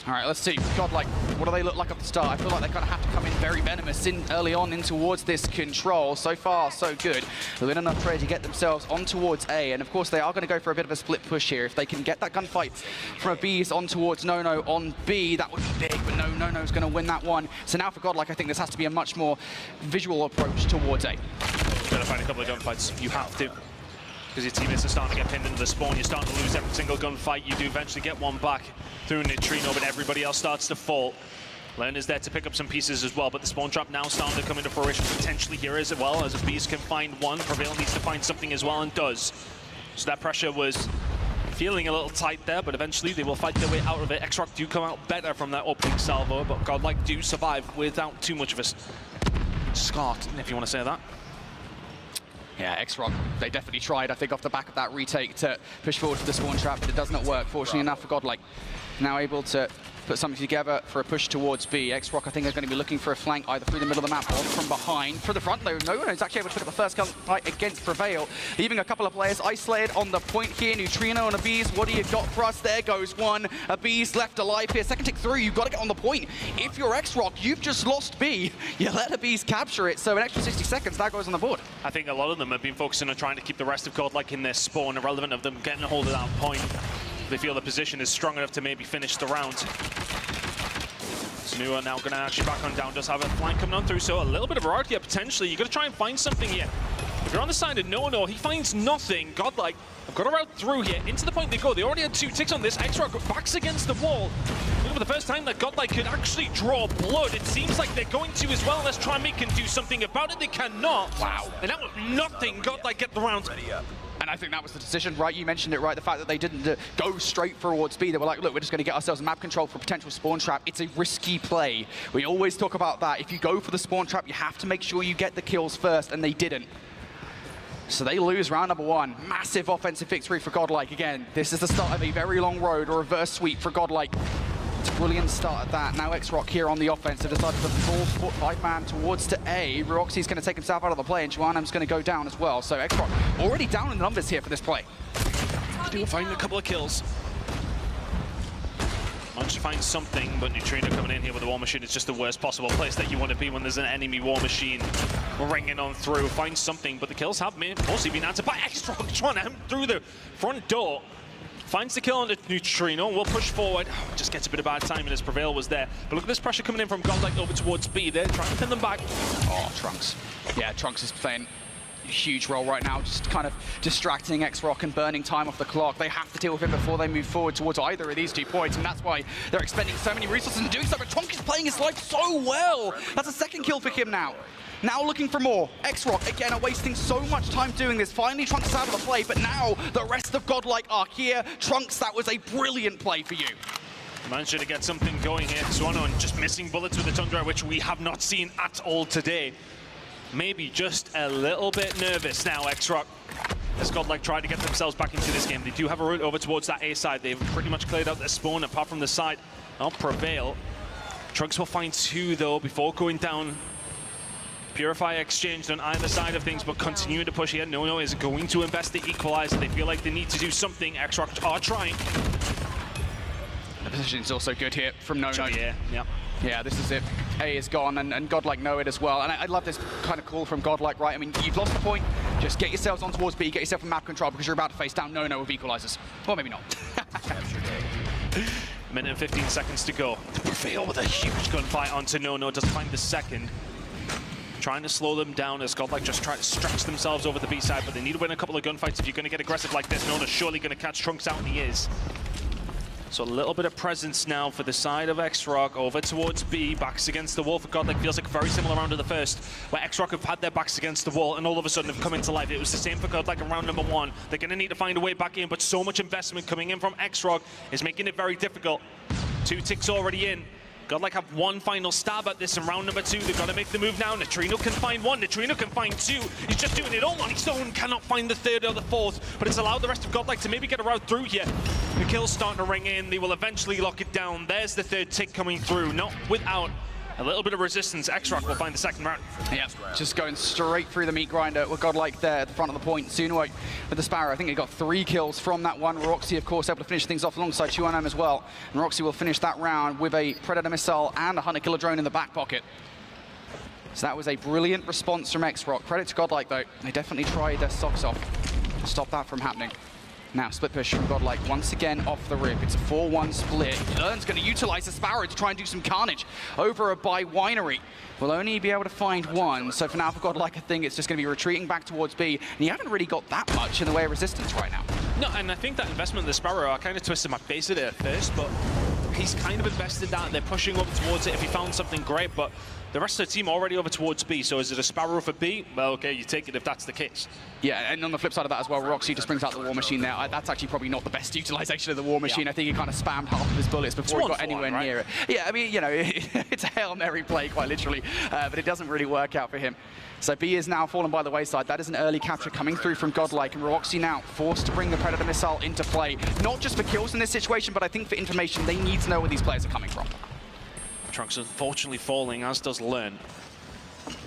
C: All right, let's see. Godlike, what do they look like at the start? I feel like they kind of have to come in very venomous early on in towards this control. So far, so good. They've been enough trade to get themselves on towards A. And of course, they are going to go for a bit of a split push here. If they can get that gunfight from Abiz on towards Nono on B, that would be big. But Nono's going to win that one. So now for Godlike, I think this has to be a much more visual approach towards A.
B: You've got to find a couple of gunfights. You have to. Because your teammates are starting to get pinned into the spawn. You're starting to lose every single gunfight. You do eventually get one back through Neutrino, but everybody else starts to fall. Len is there to pick up some pieces as well, but the spawn trap now starting to come into fruition potentially here as well, as Abiz can find one. Prevail needs to find something as well, and does. So that pressure was feeling a little tight there, but eventually they will fight their way out of it. xrock do come out better from that opening salvo, but Godlike do survive without too much of a start, if you want to say that.
C: Yeah, xrock, they definitely tried, I think, off the back of that retake to push forward for the spawn trap, but it does not work, fortunately enough for Godlike. Now able to put something together for a push towards B. xrock, I think, are going to be looking for a flank either through the middle of the map or from behind. For the front, though, no one is actually able to pick up the first fight against Prevail, leaving a couple of players isolated on the point here. Neutrino and Abiz, what do you got for us? There goes one. Abiz left alive here. Second tick through, you've got to get on the point. If you're xrock, you've just lost B. You let Abiz capture it, so an extra 60 seconds, that goes on the board.
B: I think a lot of them have been focusing on trying to keep the rest of Godlike in their spawn, irrelevant of them getting a hold of that point. They feel the position is strong enough to maybe finish the round. Snua now going to actually back on down, does have a flank coming on through, so a little bit of variety here potentially. You've got to try and find something here. If you're on the side of Nono, he finds nothing. Godlike have got a route through here. Into the point they go. They already had 2 ticks on this. xrock backs against the wall. For the first time that Godlike could actually draw blood. It seems like they're going to as well. Let's try and make him do something about it. They cannot.
C: Wow.
B: And that was nothing. Godlike get the round.
C: And And I think that was the decision, right? You mentioned it, right? The fact that they didn't go straight towards B. They were like, look, we're just going to get ourselves map control for a potential spawn trap. It's a risky play. We always talk about that. If you go for the spawn trap, you have to make sure you get the kills first, and they didn't. So they lose round number 1. Massive offensive victory for Godlike. Again, this is the start of a very long road, or reverse sweep for Godlike. It's a brilliant start at that. Now xrock here on the offense. They decided to full 5-man towards to A. Roxy's going to take himself out of the play, and Juanam's going to go down as well. So xrock already down in the numbers here for this play.
B: They will find a couple of kills. Managed to find something, but Neutrino coming in here with the War Machine is just the worst possible place that you want to be when there's an enemy War Machine ringing on through. Find something, but the kills have mostly been answered by xrock. Juanam through the front door. Finds the kill on the Neutrino, will push forward. Just gets a bit of bad timing as Prevail was there. But look at this pressure coming in from Godlike over towards B. They're trying to pin them back.
C: Oh, Trunks. Yeah, Trunks is playing a huge role right now, just kind of distracting xrock and burning time off the clock. They have to deal with him before they move forward towards either of these 2 points, and that's why they're expending so many resources and doing so. But Trunks is playing his life so well. That's a 2nd kill for him now. Now looking for more. xrock, again, are wasting so much time doing this. Finally, Trunks is out of the play, but now the rest of Godlike are here. Trunks, that was a brilliant play for you.
B: Managed to get something going here. Swanon just missing bullets with the Tundra, which we have not seen at all today. Maybe just a little bit nervous now, xrock. As Godlike try to get themselves back into this game. They do have a route over towards that A side. They've pretty much cleared out their spawn, apart from the side of Prevail. Trunks will find 2, though, before going down. Purify exchanged on either side of things, but continuing to push here. No is going to invest the equalizer. They feel like they need to do something. xrock are trying.
C: The position is also good here from No.
B: Yeah,
C: this is it. A is gone, and Godlike know it as well. And I love this kind of call from Godlike, right? I mean, you've lost the point. Just get yourselves on towards B, get yourself in map control, because you're about to face down No with equalizers. Or maybe not.
B: Minute and 15 seconds to go. Prevail with a huge gunfight onto No. Doesn't find the second. Trying to slow them down as Godlike just try to stretch themselves over the B side, but they need to win a couple of gunfights if you're going to get aggressive like this. Nona's surely going to catch Trunks out, and he is. So a little bit of presence now for the side of xrock over towards B. Backs against the wall for Godlike. Feels like a very similar round to the first, where xrock have had their backs against the wall and all of a sudden have come into life. It was the same for Godlike in round number 1. They're going to need to find a way back in, but so much investment coming in from xrock is making it very difficult. 2 ticks already in. Godlike have 1 final stab at this in round number 2. They've got to make the move now. Neutrino can find 1. Neutrino can find 2. He's just doing it all on his own. Cannot find the 3rd or the 4th, but it's allowed the rest of Godlike to maybe get a route through here. The kill's starting to ring in. They will eventually lock it down. There's the 3rd tick coming through. Not without a little bit of resistance. xrock will find the 2nd round.
C: Yeah, just going straight through the meat grinder with Godlike there at the front of the point. Suno with the Sparrow. I think he got 3 kills from that one. Roxy, of course, able to finish things off alongside Juanam as well. And Roxy will finish that round with a Predator missile and a 100-killer drone in the back pocket. So that was a brilliant response from xrock. Credit to Godlike, though. They definitely tried their socks off to stop that from happening. Now, split push from Godlike once again off the rip. It's a 4-1 split. Learn's going to utilize the Sparrow to try and do some carnage over by Winery. Will only be able to find 1. So for now, for Godlike, I think it's just going to be retreating back towards B. And you haven't really got that much in the way of resistance right now.
B: No, and I think that investment in the Sparrow, I kind of twisted my face at it at first, but he's kind of invested that. They're pushing over towards it. If he found something, great, but the rest of the team already over towards B. So is it a Sparrow for B? Well, okay, you take it if that's the case.
C: Yeah, and on the flip side of that as well, Roxy just brings out the War Machine there. That's actually probably not the best utilization of the War Machine. Yeah. I think he kind of spammed half of his bullets before he got anywhere near it. Yeah, I mean, you know, it's a Hail Mary play, quite literally, but it doesn't really work out for him. So B is now fallen by the wayside. That is an early capture coming through from Godlike, and Roxy now forced to bring the Predator missile into play. Not just for kills in this situation, but I think for information. They need to know where these players are coming from.
B: Trunks unfortunately falling, as does Learn.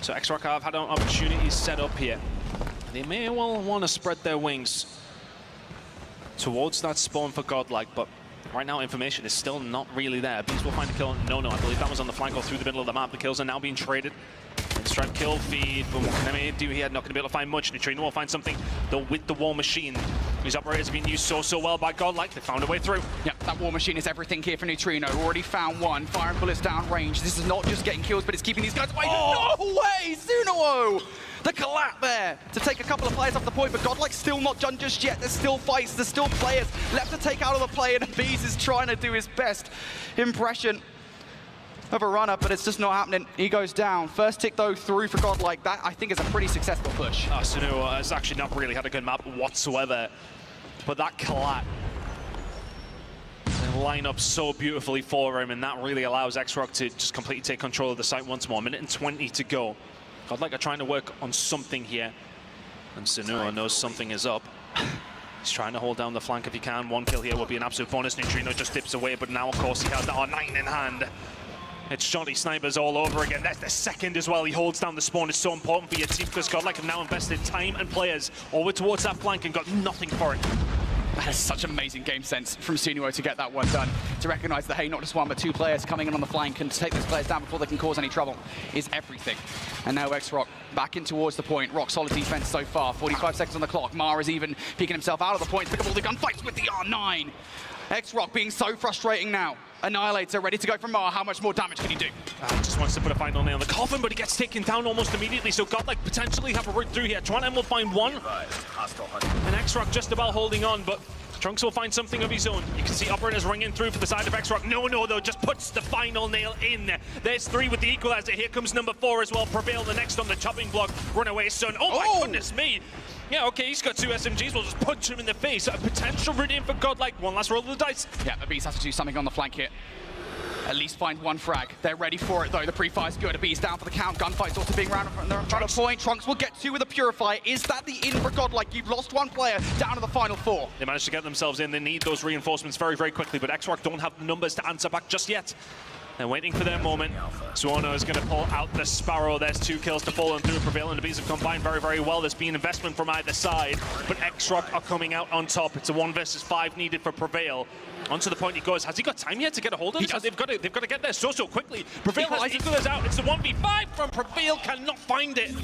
B: So xrock have had an opportunity set up here. They may well want to spread their wings towards that spawn for Godlike, but right now information is still not really there. Beast will find a kill. No, I believe that was on the flank or through the middle of the map. The kills are now being traded. Strike kill feed, but what can I do here? Not going to be able to find much. Neutrino will find something, though, with the War Machine. These operators have been used so well by Godlike. They found a way through.
C: Yep, that War Machine is everything here for Neutrino. Already found 1. Firing bullets down range. This is not just getting kills, but it's keeping these guys away. Oh! No way! Suno! The collapse there to take a couple of players off the point, but Godlike's still not done just yet. There's still fights. There's still players left to take out of the play, and Bees is trying to do his best impression of a run-up, but it's just not happening. He goes down. First tick, though, through for Godlike. That, I think, is a pretty successful push.
B: Sunua has actually not really had a good map whatsoever, but that collat line up so beautifully for him, and that really allows xrock to just completely take control of the site once more. 1:20 to go. Godlike are trying to work on something here, and Sunua knows something is up. He's trying to hold down the flank if he can. One kill here will be an absolute bonus. Neutrino just dips away, but now, of course, he has the R9 in hand. It's Shoddy Snipers all over again. That's the second as well. He holds down the spawn. It's so important for your team because Godlike have now invested time and players over towards that flank and got nothing for it.
C: That is such amazing game sense from Sunua to get that one done. To recognize that, hey, not just one, but two players coming in on the flank and to take those players down before they can cause any trouble is everything. And now xrock back in towards the point. Rock solid defense so far. 45 seconds on the clock. Mar is even peeking himself out of the point. Pick up all the gunfights with the R9. xrock being so frustrating now. Annihilator ready to go from Mar. How much more damage can he do?
B: Just wants to put a final nail on the coffin, but he gets taken down almost immediately. So Godlike potentially have a route through here. Tron will find one. And xrock just about holding on, but Trunks will find something of his own. You can see operators ringing through for the side of xrock. No, though, just puts the final nail in. There's 3 with the equalizer. Here comes number 4 as well. Prevail the next on the chopping block. Runaway Sun. Oh my goodness me. Yeah, okay, he's got 2 SMGs. We'll just punch him in the face. A potential redeem for Godlike. One last roll of the dice.
C: Yeah, Abyss has to do something on the flank here. At least find one frag. They're ready for it, though. The pre-fire's good. Abyss down for the count. Gunfight's also being round in front of point. Trunks will get 2 with a Purifier. Is that the in for Godlike? You've lost 1 player down to the final 4.
B: They managed to get themselves in. They need those reinforcements very, very quickly, but xrock don't have the numbers to answer back just yet. They're waiting for their moment. Suono is going to pull out the Sparrow. There's 2 kills to fall on through. Prevail and Abyss have combined very, very well. There's been investment from either side, but xrock are coming out on top. It's a 1 versus 5 needed for Prevail. Onto the point he goes. Has he got time yet to get a hold of this? They've got to get there so quickly. Prevail has equalized out. It's the 1v5 from Prevail. Cannot find it.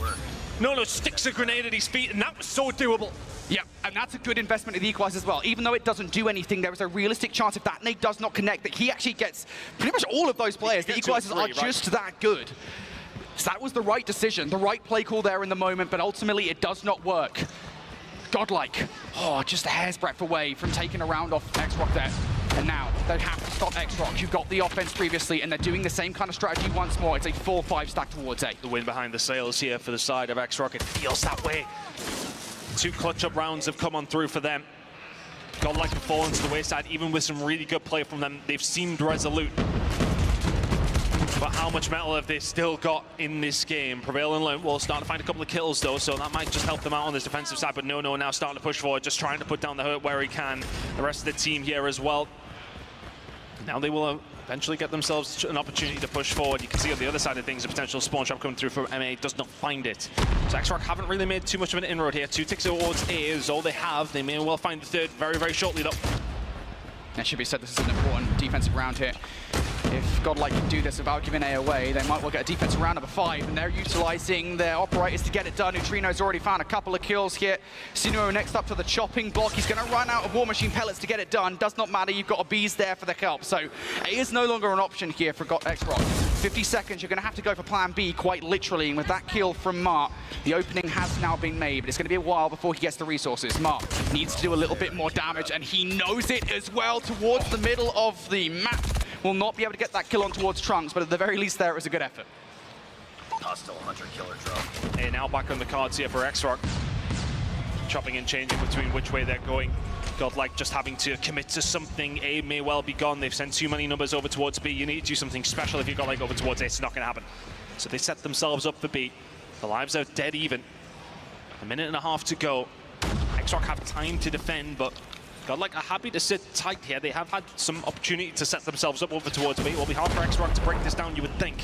B: No, sticks a grenade at his feet, and that was so doable.
C: Yeah, and that's a good investment in the equalizer as well. Even though it doesn't do anything, there is a realistic chance if that nade does not connect that he actually gets pretty much all of those players. The equalizers are just that good. So that was the right decision, the right play call there in the moment, but ultimately it does not work. Godlike, just a hair's breadth away from taking a round off xrock there. And now they have to stop xrock. You've got the offense previously, and they're doing the same kind of strategy once more. It's a 4-5 stack towards A.
B: The wind behind the sails here for the side of xrock. It feels that way. 2 clutch-up rounds have come on through for them. Godlike have fallen to the wayside, even with some really good play from them. They've seemed resolute. But how much metal have they still got in this game? Prevail and Learn will start to find a couple of kills, though, so that might just help them out on this defensive side. But no, now starting to push forward, just trying to put down the hurt where he can. The rest of the team here as well. Now they will eventually get themselves an opportunity to push forward. You can see on the other side of things, a potential spawn trap coming through from MA does not find it. So xrock haven't really made too much of an inroad here. 2 ticks towards A is all they have. They may well find the 3rd very, very shortly, though.
C: It should be said this is an important defensive round here. If Godlike can do this without giving A away, they might well get a defensive round number 5, and they're utilizing their operators to get it done. Neutrino's already found a couple of kills here. Sunua next up to the chopping block. He's going to run out of War Machine pellets to get it done. Does not matter. You've got Abyss there for the help. So A is no longer an option here for xrock. 50 seconds. You're going to have to go for plan B, quite literally. And with that kill from Mar, the opening has now been made, but it's going to be a while before he gets the resources. Mar needs to do a little bit more damage, and he knows it as well towards the middle of the map. Will not be able to get that kill on towards Trunks, but at the very least there, it was a good effort.
D: Hostile hunter killer drone.
B: And now back on the cards here for xrock. Chopping and changing between which way they're going. Godlike just having to commit to something. A may well be gone. They've sent too many numbers over towards B. You need to do something special if you got like over towards A. It's not going to happen. So they set themselves up for B. The lives are dead even. 1.5 minutes to go. xrock have time to defend, but Godlike are happy to sit tight here. They have had some opportunity to set themselves up over towards B. It will be hard for xrock to break this down, you would think.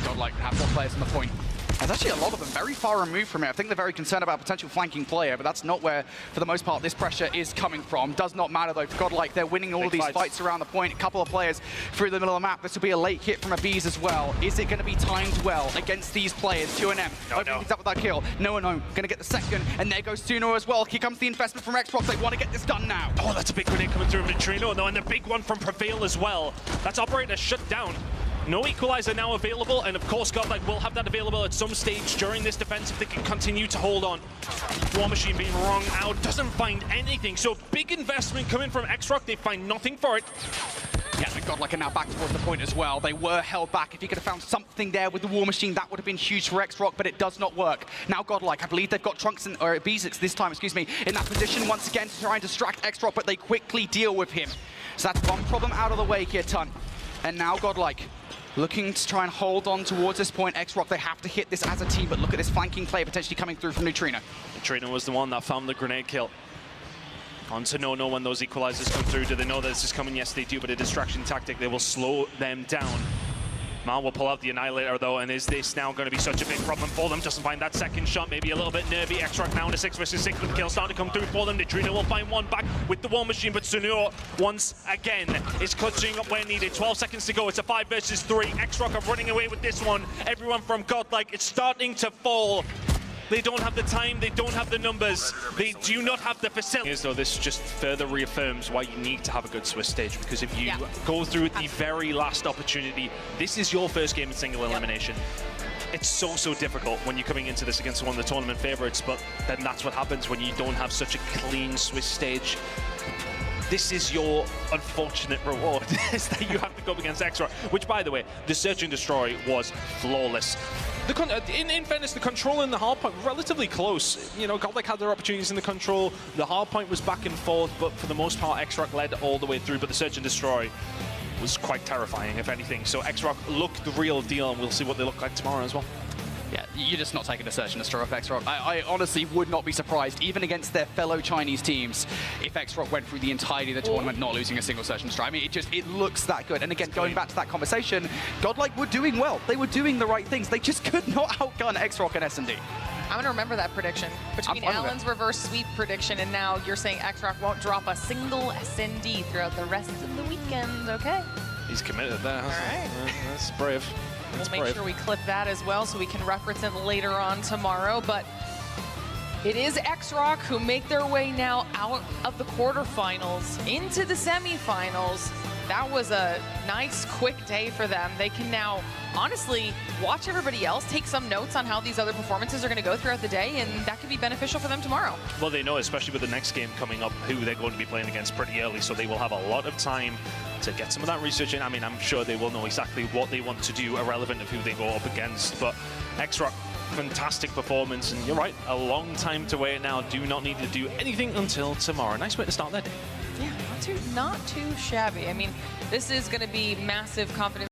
C: Godlike have 4 players on the point. There's actually a lot of them very far removed from it. I think they're very concerned about potential flanking player, but that's not where, for the most part, this pressure is coming from. Does not matter, though, for Godlike. They're winning all of these fights around the point. A couple of players through the middle of the map. This will be a late hit from Abyss as well. Is it going to be timed well against these players? 2NM. Opening things up with that kill. No. Going to get the second, and there goes Sunua as well. Here comes the investment from xrock. They want to get this done now.
B: Oh, that's a big grenade coming through from Neutrino, though, and the big one from Prevail as well. That's operator shut down. No equalizer now available, and of course Godlike will have that available at some stage during this defense if they can continue to hold on. War Machine being wrung out, doesn't find anything, so big investment coming from xrock. They find nothing for it.
C: Yeah, the And Godlike are now back towards the point as well. They were held back. If he could have found something there with the War Machine, that would have been huge for xrock, but it does not work. Now Godlike, I believe they've got Trunks or Beezix this time, excuse me, in that position once again to try and distract xrock, but they quickly deal with him. So that's one problem out of the way here, Ton. And now Godlike looking to try and hold on towards this point. xrock, they have to hit this as a team, but look at this flanking play potentially coming through from Neutrino.
B: Neutrino was the one that found the grenade kill. On to no when those equalizers come through. Do they know that this is coming? Yes, they do, but a distraction tactic. They will slow them down. Mal will pull out the Annihilator, though, and is this now going to be such a big problem for them? Doesn't find that second shot, maybe a little bit nervy. xrock now in a 6 versus 6 with the kill starting to come through for them. Neutrino will find one back with the War Machine, but Sunur once again is clutching up where needed. 12 seconds to go. It's a 5 versus 3. xrock are running away with this one. Everyone from Godlike, it's starting to fall. They don't have the time, they don't have the numbers, they do not have the facilities. Though this just further reaffirms why you need to have a good Swiss stage, because if you go through the very last opportunity, this is your first game in single elimination. It's so difficult when you're coming into this against one of the tournament favorites, but then that's what happens when you don't have such a clean Swiss stage. This is your unfortunate reward, is that you have to go up against xrock, which, by the way, the Search and Destroy was flawless. In fairness, the control and the hard point were relatively close. You know, Godlike had their opportunities in the control. The hard point was back and forth, but for the most part, xrock led all the way through. But the Search and Destroy was quite terrifying, if anything. So xrock looked the real deal, and we'll see what they look like tomorrow as well.
C: Yeah, you're just not taking a Search and Destroy off xrock. I honestly would not be surprised, even against their fellow Chinese teams, if xrock went through the entirety of the tournament not losing a single Search and Destroy. I mean, it looks that good. And again, going back to that conversation, Godlike were doing well. They were doing the right things. They just could not outgun xrock and S&D.
A: I'm going to remember that prediction. Between Alan's reverse sweep prediction and now you're saying xrock won't drop a single S&D throughout the rest of the weekend, okay?
B: He's committed there.
A: All right.
B: That's brave.
A: We'll make sure we clip that as well so we can reference it later on tomorrow. But it is xrock who make their way now out of the quarterfinals into the semifinals. That was a nice, quick day for them. They can now, honestly, watch everybody else, take some notes on how these other performances are going to go throughout the day, and that could be beneficial for them tomorrow.
B: Well, they know, especially with the next game coming up, who they're going to be playing against pretty early, so they will have a lot of time to get some of that research in. I mean, I'm sure they will know exactly what they want to do, irrelevant of who they go up against. But xrock, fantastic performance, and you're right, a long time to wait now. Do not need to do anything until tomorrow. Nice way to start that day.
A: Yeah, not too shabby. I mean, this is going to be massive confidence.